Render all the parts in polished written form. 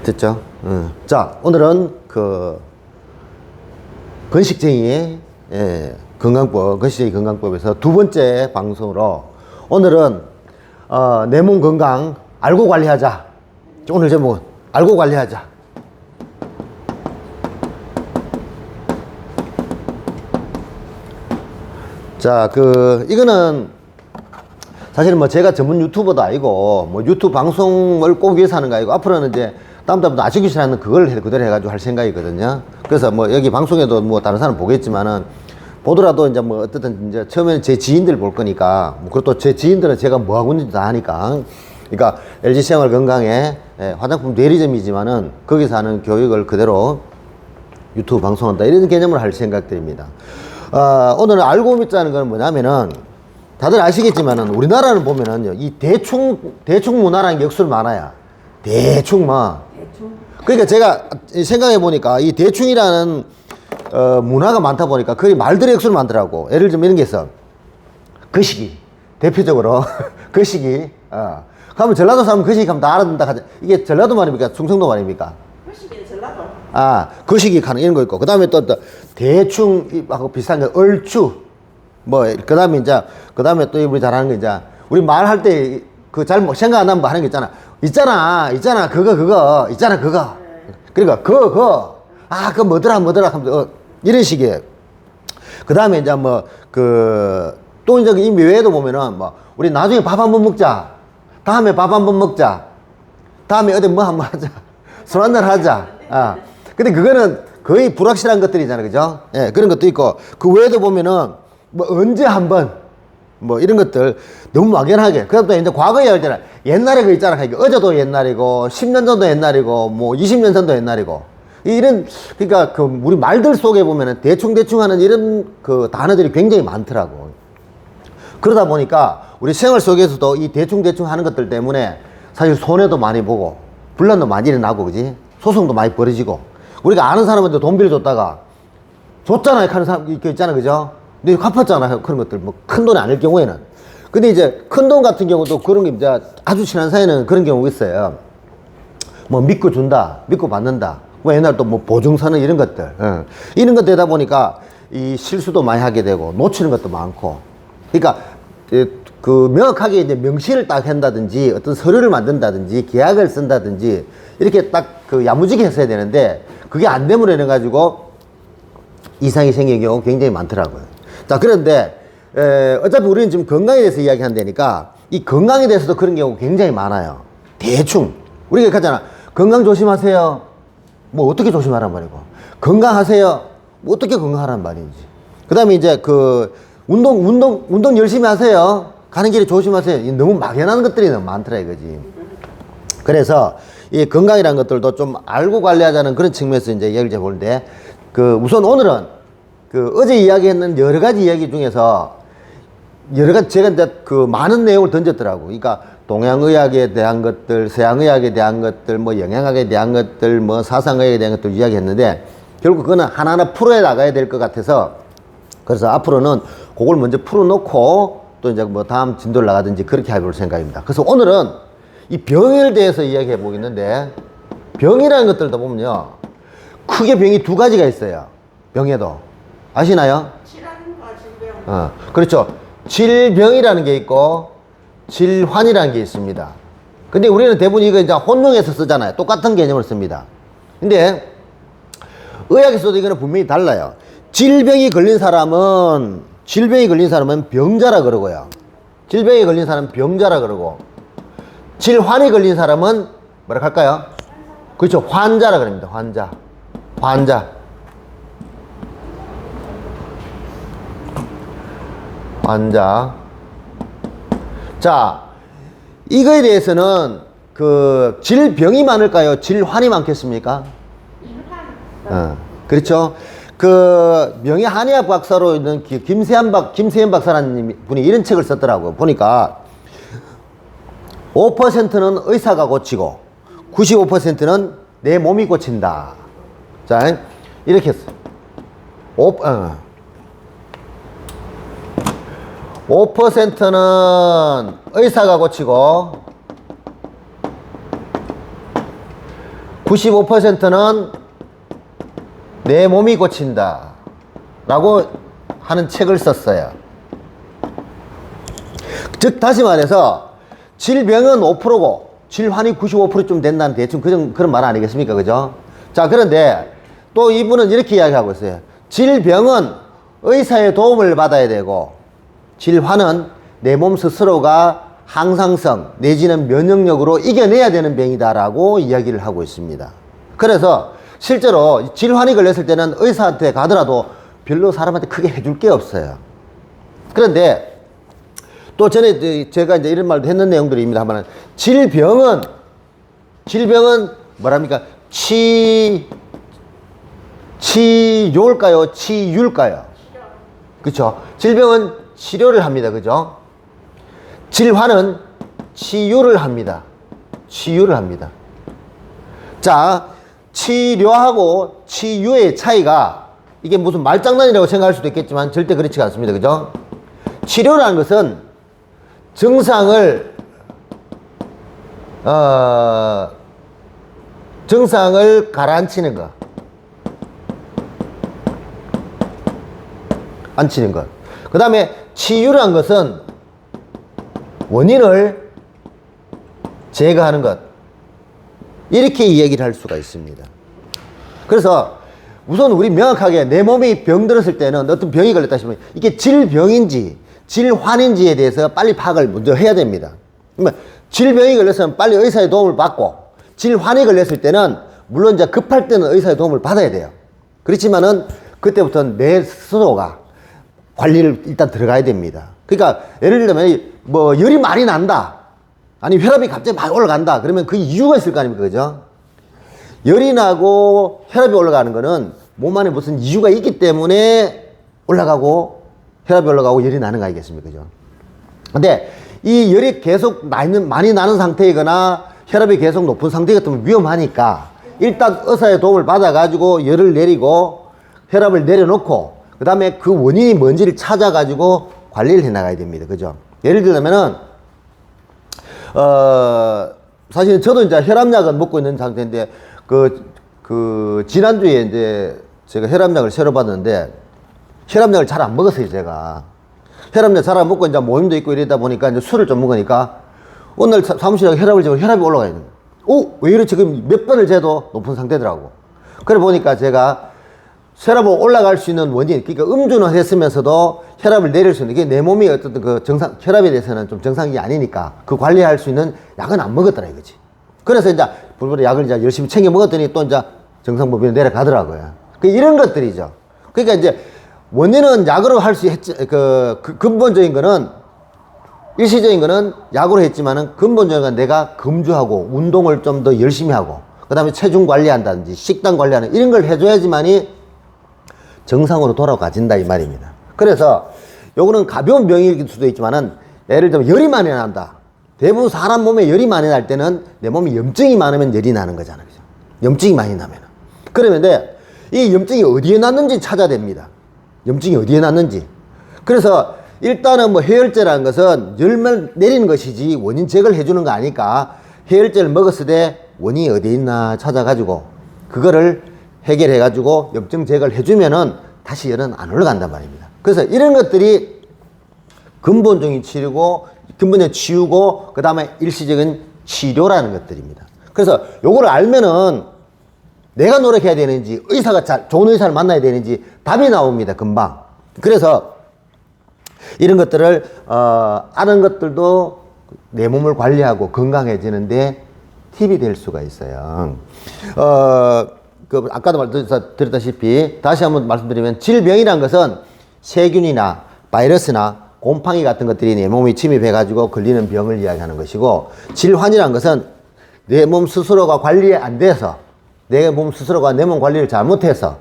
됐죠? 자, 오늘은 건식쟁이의 건강법, 건식쟁이 건강법에서 두 번째 방송으로 오늘은 내 몸 건강 알고 관리하자. 오늘 제목은 알고 관리하자. 자, 이거는 사실은 뭐 제가 전문 유튜버도 아니고 뭐 유튜브 방송을 꼭 위해서 하는 거 아니고 앞으로는 이제 다음부터 아시기 싫어하는 그걸 그대로 해가지고 할 생각이거든요. 그래서 뭐 여기 방송에도 뭐 다른 사람 보겠지만은 보더라도 이제 뭐 어쨌든 이제 처음에는 제 지인들 볼 거니까 뭐 그리고 또 제 지인들은 제가 뭐 하고 있는지 다 아니까 그러니까 LG 생활 건강에 화장품 대리점이지만은 거기서 하는 교육을 그대로 유튜브 방송한다 이런 개념을 할 생각들입니다. 오늘은 알고 믿자는 건 뭐냐면은 다들 아시겠지만은 우리나라를 보면은요 이 대충 문화라는 게 역수로 많아요. 대충 뭐. 그러니까 제가 생각해 보니까 이 대충이라는 문화가 많다 보니까 거의 말들의 역수로 많더라고. 예를 들면 이런 게 있어. 거시기. 대표적으로 거시기. 그러면 전라도 사람 거시기 하면 다 알아듣는다 하자. 이게 전라도 말입니까? 충청도 말입니까? 거시기는 전라도. 거시기 하는 이런 거 있고. 그 다음에 또 대충하고 비슷한 거 얼추. 뭐, 그 다음에 또 우리 잘하는 거 이제, 우리 말할 때, 잘 생각 안 나면 뭐 하는 거 있잖아. 그거. 그러니까, 그거 뭐더라 하면서, 이런 식이에요. 그 다음에 이제 또 이제 이 외에도 보면은, 우리 나중에 밥 한번 먹자. 다음에 밥 한번 먹자. 다음에 어디 뭐 한번 하자. 술 한잔 하자. 근데 그거는 거의 불확실한 것들이잖아. 그죠? 예, 그런 것도 있고, 그 외에도 보면은, 언제 한번 뭐 이런 것들 너무 막연하게 그다음 또 이제 과거에 할 때는 옛날에 그 있잖아. 어제도 옛날이고 10년 전도 옛날이고 뭐 20년 전도 옛날이고 이런 그러니까 우리 말들 속에 보면은 대충 하는 이런 단어들이 굉장히 많더라고. 그러다 보니까 우리 생활 속에서도 이 대충 하는 것들 때문에 사실 손해도 많이 보고 분란도 많이 일어나고 그지? 소송도 많이 벌어지고 우리가 아는 사람한테 돈 빌려줬다가 줬잖아요 하는 사람 있잖아. 그죠? 근데 갚았잖아요. 그런 것들. 뭐, 큰 돈이 아닐 경우에는. 근데 이제, 큰 돈 같은 경우도 그런 게 이제 아주 친한 사이는 그런 경우가 있어요. 뭐, 믿고 준다. 믿고 받는다. 뭐, 옛날 또 뭐, 보증서는 이런 것들. 이런 것 되다 보니까 이 실수도 많이 하게 되고, 놓치는 것도 많고. 그러니까, 명확하게 이제 명시를 딱 한다든지, 어떤 서류를 만든다든지, 계약을 쓴다든지, 이렇게 딱 야무지게 했어야 되는데, 그게 안 되면 이래가지고, 이상이 생기는 경우가 굉장히 많더라고요. 자, 그런데, 어차피 우리는 지금 건강에 대해서 이야기한다니까, 이 건강에 대해서도 그런 경우가 굉장히 많아요. 대충. 우리가 하잖아. 건강 조심하세요. 뭐, 어떻게 조심하란 말이고. 건강하세요. 뭐, 어떻게 건강하란 말인지. 그 다음에 이제 운동 열심히 하세요. 가는 길에 조심하세요. 너무 막연한 것들이 너무 많더라, 이거지. 그래서, 이 건강이라는 것들도 좀 알고 관리하자는 그런 측면에서 이제 이야기를 해보는데, 우선 오늘은 어제 이야기했는 여러 가지 이야기 중에서 제가 이제 많은 내용을 던졌더라고. 그러니까 동양의학에 대한 것들, 서양의학에 대한 것들, 뭐 영양학에 대한 것들, 뭐 사상의학에 대한 것들 이야기했는데 결국 그거는 하나하나 풀어야 나가야 될 것 같아서 그래서 앞으로는 그걸 먼저 풀어놓고 또 이제 뭐 다음 진도를 나가든지 그렇게 해볼 생각입니다. 그래서 오늘은 이 병에 대해서 이야기해 보겠는데 병이라는 것들도 보면요. 크게 병이 두 가지가 있어요. 병에도. 아시나요? 질환과 질병. 그렇죠. 질병이라는 게 있고, 질환이라는 게 있습니다. 근데 우리는 대부분 이거 이제 혼용해서 쓰잖아요. 똑같은 개념을 씁니다. 근데, 의학에서도 이거는 분명히 달라요. 질병이 걸린 사람은 병자라 그러고요. 질병이 걸린 사람은 병자라 그러고, 질환이 걸린 사람은 뭐라 할까요? 그렇죠. 환자라 그럽니다. 환자. 자, 이거에 대해서는 질병이 많을까요? 질환이 많겠습니까? 그렇죠. 명예한의학 박사로 있는 김세현 박사라는 분이 이런 책을 썼더라고요. 보니까 5%는 의사가 고치고 95%는 내 몸이 고친다. 자, 이렇게 했어. 5%는 의사가 고치고 95%는 내 몸이 고친다 라고 하는 책을 썼어요. 즉 다시 말해서 질병은 5%고 질환이 95%쯤 된다는 대충 그런 말 아니겠습니까? 그죠? 자, 그런데 또 이분은 이렇게 이야기하고 있어요. 질병은 의사의 도움을 받아야 되고 질환은 내 몸 스스로가 항상성 내지는 면역력으로 이겨내야 되는 병이다라고 이야기를 하고 있습니다. 그래서 실제로 질환이 걸렸을 때는 의사한테 가더라도 별로 사람한테 크게 해줄 게 없어요. 그런데 또 전에 제가 이제 이런 말도 했는 내용들입니다. 하면은 질병은 뭐랍니까? 치료일까요? 치유일까요? 그렇죠. 질병은 치료를 합니다. 그죠? 질환은 치유를 합니다. 치유를 합니다. 자, 치료하고 치유의 차이가 이게 무슨 말장난이라고 생각할 수도 있겠지만 절대 그렇지 않습니다. 그죠? 치료라는 것은 증상을 가라앉히는 것. 앉히는 것. 그 다음에 치유라는 것은 원인을 제거하는 것. 이렇게 이야기를 할 수가 있습니다. 그래서 우선 우리 명확하게 내 몸이 병들었을 때는 어떤 병이 걸렸다 싶으면 이게 질병인지 질환인지에 대해서 빨리 파악을 먼저 해야 됩니다. 그러면 질병이 걸렸으면 빨리 의사의 도움을 받고 질환이 걸렸을 때는 물론 이제 급할 때는 의사의 도움을 받아야 돼요. 그렇지만은 그때부터는 내 스스로가 관리를 일단 들어가야 됩니다. 그러니까 예를 들면 뭐 열이 많이 난다. 아니 혈압이 갑자기 많이 올라간다. 그러면 그 이유가 있을 거 아닙니까? 그죠? 열이 나고 혈압이 올라가는 거는 몸 안에 무슨 이유가 있기 때문에 올라가고 혈압이 올라가고 열이 나는 거 아니겠습니까? 그죠? 근데 이 열이 계속 많이 나는 상태이거나 혈압이 계속 높은 상태가 위험하니까 일단 의사의 도움을 받아가지고 열을 내리고 혈압을 내려놓고 그 다음에 그 원인이 뭔지를 찾아가지고 관리를 해 나가야 됩니다. 그죠? 예를 들면은, 사실은 저도 이제 혈압약은 먹고 있는 상태인데, 지난주에 이제 제가 혈압약을 새로 받았는데, 혈압약을 잘 안 먹었어요, 제가. 혈압약 잘 안 먹고 이제 모임도 있고 이러다 보니까 이제 술을 좀 먹으니까, 오늘 사무실에 혈압을 재고 혈압이 올라가 있는 거예요. 오! 왜 이렇지? 지금 몇 번을 재도 높은 상태더라고. 그래 보니까 제가 혈압을 올라갈 수 있는 원인, 그러니까 음주는 했으면서도 혈압을 내릴 수 있는, 이게 내 몸이 어떤 혈압에 대해서는 좀 정상이 아니니까 그 관리할 수 있는 약은 안 먹었더라 이거지. 그래서 이제 불보다 약을 이제 열심히 챙겨 먹었더니 또 이제 정상 범위로 내려가더라고요. 이런 것들이죠. 그러니까 이제 원인은 약으로 할 수 했지, 근본적인 거는, 일시적인 거는 약으로 했지만은 근본적인 건 내가 금주하고 운동을 좀 더 열심히 하고, 그 다음에 체중 관리한다든지 식단 관리하는 이런 걸 해줘야지만이 정상으로 돌아가진다 이 말입니다. 그래서 요거는 가벼운 병일 수도 있지만은 예를 들면 열이 많이 난다. 대부분 사람 몸에 열이 많이 날 때는 내 몸에 염증이 많으면 열이 나는 거잖아요. 그죠? 염증이 많이 나면. 그러는데 이 염증이 어디에 났는지 찾아야 됩니다. 염증이 어디에 났는지. 그래서 일단은 뭐 해열제라는 것은 열을 내리는 것이지 원인 제거를 해주는 거 아니까 해열제를 먹었을 때 원인이 어디에 있나 찾아가지고 그거를 해결해가지고 염증 제거를 해주면은 다시 열은 안 올라간단 말입니다. 그래서 이런 것들이 근본적인 치료고, 근본적인 치유고, 그 다음에 일시적인 치료라는 것들입니다. 그래서 요거를 알면은 내가 노력해야 되는지, 의사가 좋은 의사를 만나야 되는지 답이 나옵니다. 금방. 그래서 이런 것들을, 아는 것들도 내 몸을 관리하고 건강해지는데 팁이 될 수가 있어요. 아까도 말드렸다시피 다시 한번 말씀드리면 질병이란 것은 세균이나 바이러스나 곰팡이 같은 것들이 내 몸에 침입해 가지고 걸리는 병을 이야기하는 것이고, 질환이란 것은 내 몸 스스로가 관리 안 돼서 내 몸 스스로가 내 몸 관리를 잘못해서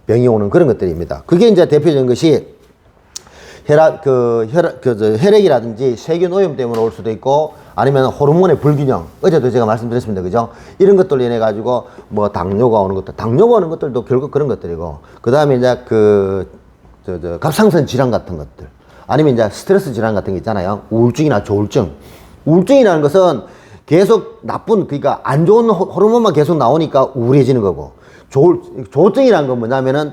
병이 오는 그런 것들입니다. 그게 이제 대표적인 것이 혈액이라든지 세균 오염 때문에 올 수도 있고, 아니면 호르몬의 불균형, 어제도 제가 말씀드렸습니다. 그죠? 이런 것들로 인해 가지고 뭐 당뇨가 오는 것들도 결국 그런 것들이고, 그 다음에 이제 갑상선 질환 같은 것들, 아니면 이제 스트레스 질환 같은 게 있잖아요. 우울증이나 조울증. 우울증이라는 것은 계속 나쁜, 그러니까 안 좋은 호르몬만 계속 나오니까 우울해지는 거고, 조증이라는 건 뭐냐면은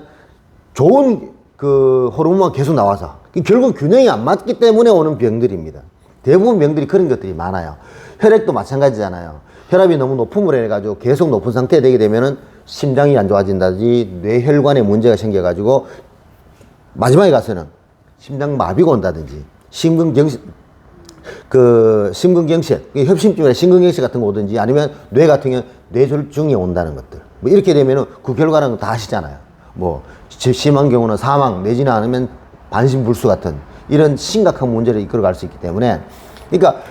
좋은 그 호르몬만 계속 나와서 결국 균형이 안 맞기 때문에 오는 병들입니다. 대부분 병들이 그런 것들이 많아요. 혈액도 마찬가지잖아요. 혈압이 너무 높음으로 해가지고 계속 높은 상태에 되게 되면은 심장이 안 좋아진다든지 뇌혈관에 문제가 생겨가지고 마지막에 가서는 심장마비가 온다든지 심근경색, 협심증이나 심근경색 같은 거 오든지 아니면 뇌 같은 경우는 뇌졸중이 온다는 것들. 뭐 이렇게 되면은 그 결과는 다 아시잖아요. 뭐 심한 경우는 사망 내지는 않으면 반신불수 같은 이런 심각한 문제를 이끌어갈 수 있기 때문에, 그러니까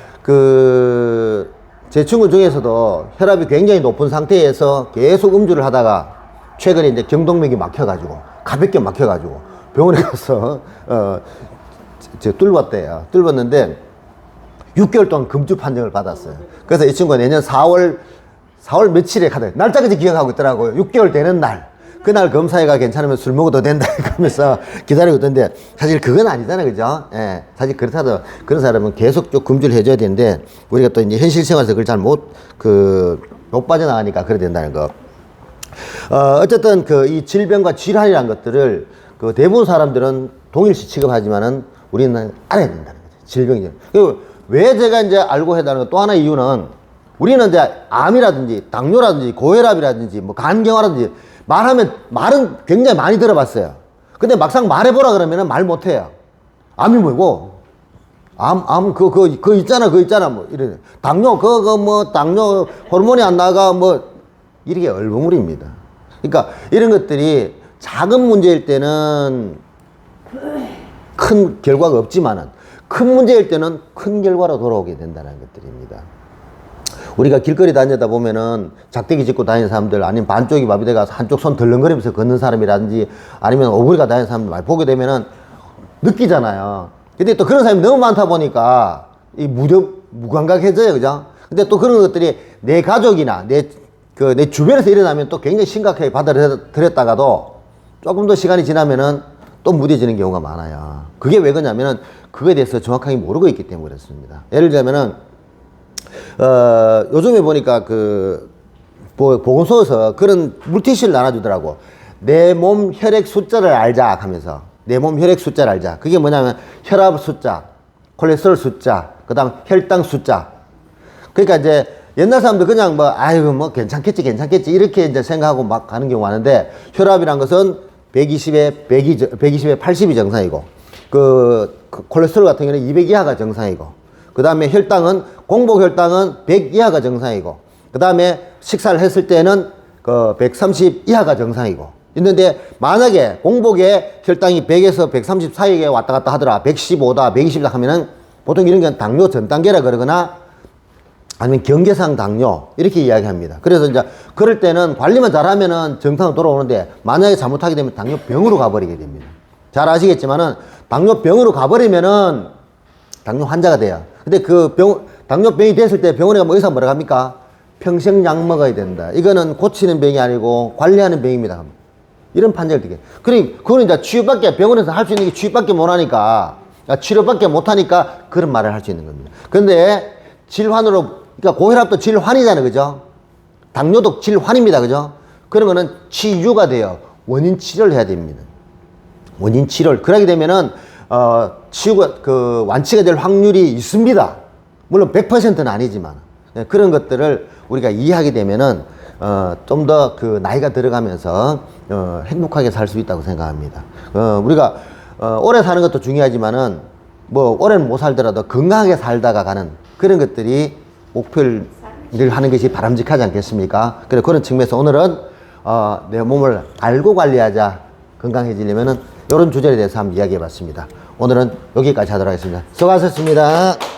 제 친구 중에서도 혈압이 굉장히 높은 상태에서 계속 음주를 하다가 최근에 이제 경동맥이 막혀가지고 가볍게 막혀가지고 병원에 가서 뚫었대요. 뚫었는데 6개월 동안 금주 판정을 받았어요. 그래서 이 친구가 내년 4월 며칠에 카드 날짜까지 기억하고 있더라고요. 6개월 되는 날. 그날 검사해가 괜찮으면 술 먹어도 된다 하면서 기다리고 있던데, 사실 그건 아니잖아요. 그죠? 예. 사실 그렇다도 그런 사람은 계속 쭉 금주를 해줘야 되는데, 우리가 또 이제 현실 생활에서 그걸 잘 못 빠져나가니까 그래야 된다는 거. 어쨌든 이 질병과 질환이라는 것들을 대부분 사람들은 동일시 취급하지만은 우리는 알아야 된다는 거죠. 질병이죠. 그리고 왜 제가 이제 알고 해야 하는 것 또 하나의 이유는, 우리는 이제 암이라든지 당뇨라든지 고혈압이라든지 뭐 간경화라든지 말은 굉장히 많이 들어봤어요. 근데 막상 말해보라 그러면은 말 못해요. 암이 뭐고? 그거 있잖아, 뭐, 이래. 당뇨, 당뇨 호르몬이 안 나가, 뭐, 이렇게 얼버무립니다. 그러니까 이런 것들이 작은 문제일 때는 큰 결과가 없지만은 큰 문제일 때는 큰 결과로 돌아오게 된다는 것들입니다. 우리가 길거리 다니다 보면은 작대기 짚고 다니는 사람들, 아니면 반쪽이 마비돼가 한쪽 손 덜렁거리면서 걷는 사람이라든지 아니면 오그리가 다니는 사람들 많이 보게 되면은 느끼잖아요. 근데 또 그런 사람이 너무 많다 보니까 무감각해져요. 그죠? 근데 또 그런 것들이 내 가족이나 내 주변에서 일어나면 또 굉장히 심각하게 받아들였다가도 조금 더 시간이 지나면은 또 무뎌지는 경우가 많아요. 그게 왜 그러냐면은 그거에 대해서 정확하게 모르고 있기 때문에 그렇습니다. 예를 들자면은 요즘에 보니까 보건소에서 그런 물티슈를 나눠주더라고. 내 몸 혈액 숫자를 알자 하면서. 내 몸 혈액 숫자를 알자. 그게 뭐냐면 혈압 숫자, 콜레스테롤 숫자, 그 다음 혈당 숫자. 그러니까 이제 옛날 사람들 그냥 뭐 괜찮겠지 이렇게 이제 생각하고 막 가는 경우가 많은데, 혈압이란 것은 120에 80이 정상이고, 콜레스테롤 같은 경우는 200 이하가 정상이고, 그 다음에 공복 혈당은 100 이하가 정상이고, 그 다음에 식사를 했을 때는 130 이하가 정상이고, 있는데 만약에 공복에 혈당이 100에서 130 사이에 왔다 갔다 하더라, 115다, 120다 하면은 보통 이런 건 당뇨 전 단계라 그러거나 아니면 경계상 당뇨 이렇게 이야기합니다. 그래서 이제 그럴 때는 관리만 잘하면은 정상으로 돌아오는데, 만약에 잘못하게 되면 당뇨병으로 가버리게 됩니다. 잘 아시겠지만은 당뇨병으로 가버리면은 당뇨 환자가 돼요. 근데 당뇨병이 됐을 때 병원에 가면 의사가 뭐라고 합니까? 평생 약 먹어야 된다. 이거는 고치는 병이 아니고 관리하는 병입니다. 이런 판정을 드게. 그거는 이제 병원에서 할 수 있는 게 치료밖에 못하니까 그런 말을 할 수 있는 겁니다. 근데 그러니까 고혈압도 질환이잖아요. 그죠? 당뇨도 질환입니다. 그죠? 그런 거는 치유가 돼요. 원인 치료를 해야 됩니다. 원인 치료를. 그러게 되면은, 완치가 될 확률이 있습니다. 물론 100%는 아니지만. 그런 것들을 우리가 이해하게 되면은, 좀 더 나이가 들어가면서, 행복하게 살 수 있다고 생각합니다. 우리가, 오래 사는 것도 중요하지만은, 오래는 못 살더라도 건강하게 살다가 가는 그런 것들이 목표를 하는 것이 바람직하지 않겠습니까? 그런 측면에서 오늘은, 내 몸을 알고 관리하자. 건강해지려면은, 이런 주제에 대해서 한번 이야기해 봤습니다. 오늘은 여기까지 하도록 하겠습니다. 수고하셨습니다.